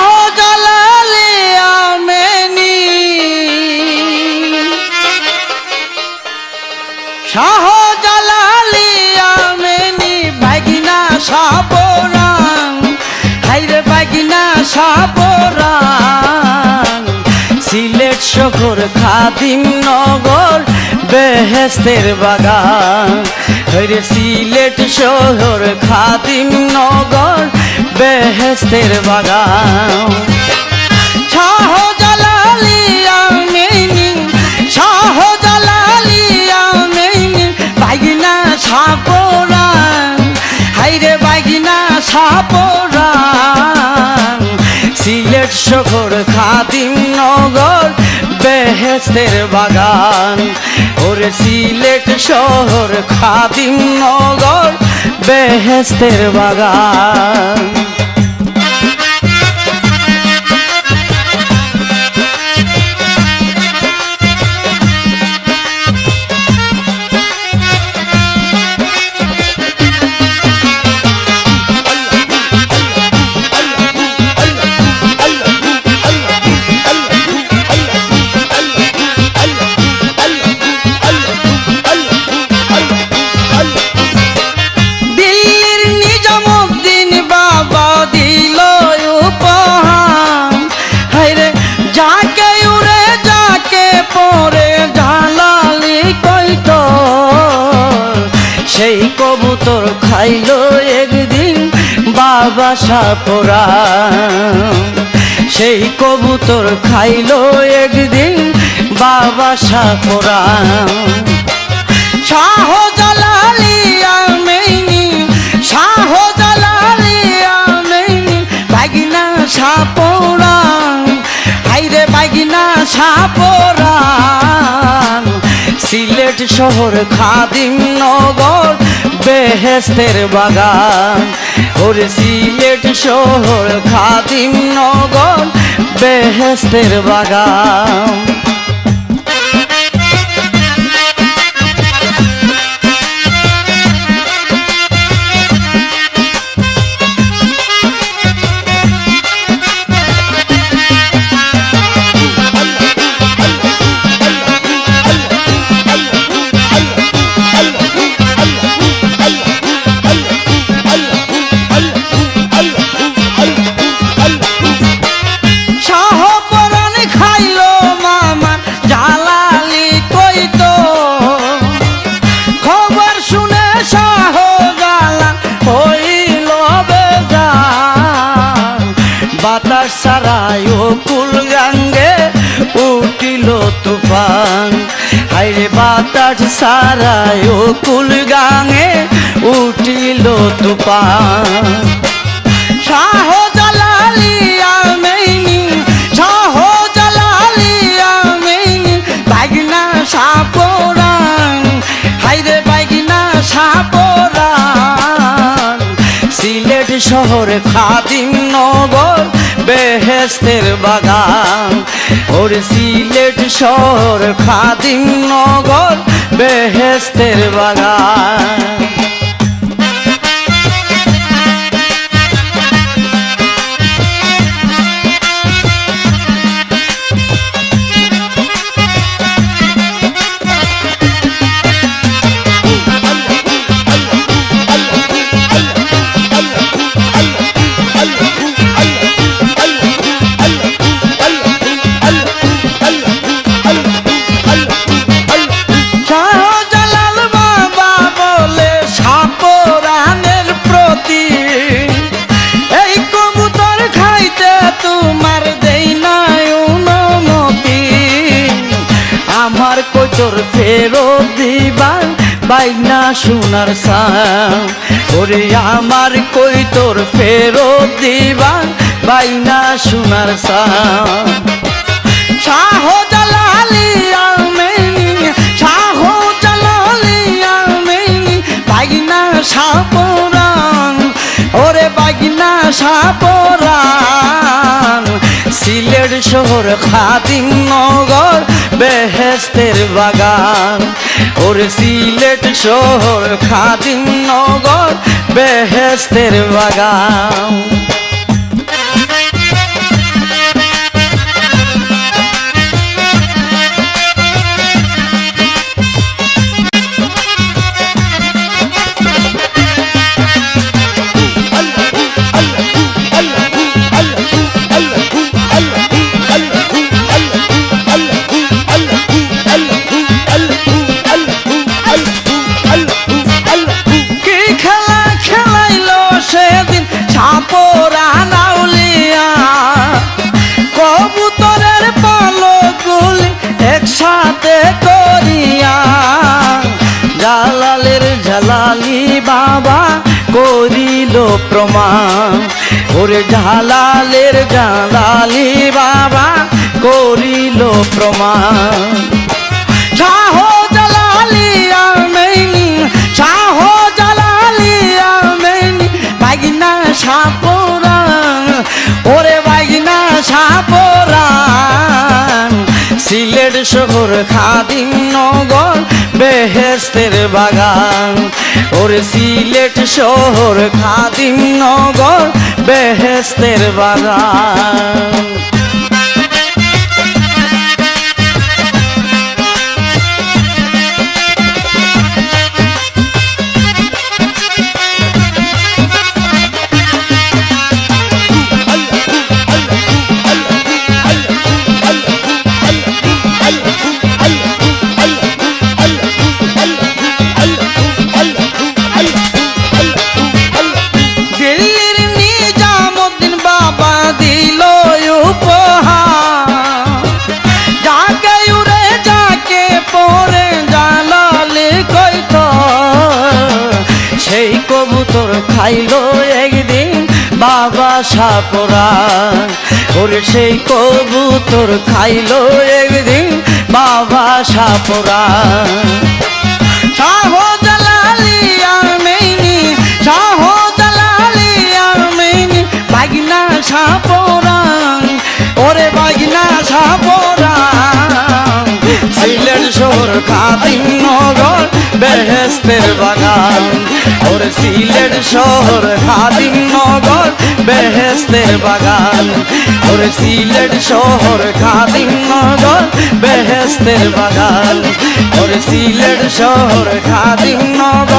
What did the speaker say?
শাহজালালি আমেনি শাহজালালি আমেনি বাগিনা সাপরাং হাইরে বাগিনা সাপরাং সিলেট শহর খাদিম নগর বেহেস্তের বাগান হাইরে সিলেট শহর খাদিম নগর বেহেস্তের বাগান শাহজালালি আমেনি শাহজালালি আমেনি বাগিনা সাপরাং হাইরে বাগিনা সাপরাং সিলেট শহর খাদিম নগর বেহেস্তের বাগান ওরে সিলেট শহর খাদিম নগর বেহেস্তের বাগান সেই কবুতর খাইলো একদিন বাবা সাপরাং সেই কবুতর খাইলো একদিন বাবা সাপরাং শাহজালালি আমেনি শাহজালালি আমেনি বাগিনা সাপরাং হাইরে বাগিনা সাপরাং সিলেট শহর খাদিম নগর বেহেস্তের বাগান ওরে সিলেট শহর খাদিম নগর বেহেস্তের বাগান বাতাস সারায় কুল গাঙ্গে উঠিল তুফান হাইরে বাতাস সারায় কুল গাঙ্গে উঠিল তুফান শাহজালালি আমেনি শাহজালালি আমেনি বাগিনা সাপরাং হাইরে বাগিনা সাপরাং সিলেট শহর খাদিম নগর বেহেস্তের বাগান ওরে সিলেট শহর খাদিম নগর বেহেস্তের বাগান তোর ফেরত দিবার বাইনা সোনার সাম ওরে আমার কই তোর ফেরত দিবার বাইনা সোনার সাম শাহজালালি আমেনি শাহজালালি আমেনি সাপরান সিলেট শহর খাদিম নগর বেহেস্তের বাগান ওরে সিলেট শহর খাদিম নগর বেহেস্তের বাগান একসাথে করিয়া জালালের জালালি বাবা করিল প্রমাণ ওরে জালালের জালালি বাবা করিল প্রমাণ শাহ জালালি আমেনি শাহ জালালি আমেনি বাগিনা সাপরান ওরে বাগিনা সাপরান সিলেট শহর খাদিম নগর বেহেস্তের বাগান ওরে সিলেট শহর খাদিম নগর বেহেস্তের বাগান সেই কবুতর খাইলো একদিন বাবা সাপরান ওরে সেই কবুতর খাইলো একদিন বাবা সাপরান শাহ জালালি আমেনি শাহ জালালি আমেনি বাগিনা সাপরান ওরে বাগিনা সাপরান সিলেট শহর খাদিম নগর বেহেস্তের বাগান ওরে সিলেট শহর খাদিম নগর বেহেস্তের বাগান ওরে সিলেট শহর খাদিম নগর বেহেস্তের বাগান ওরে সিলেট শহর খাদিম নগর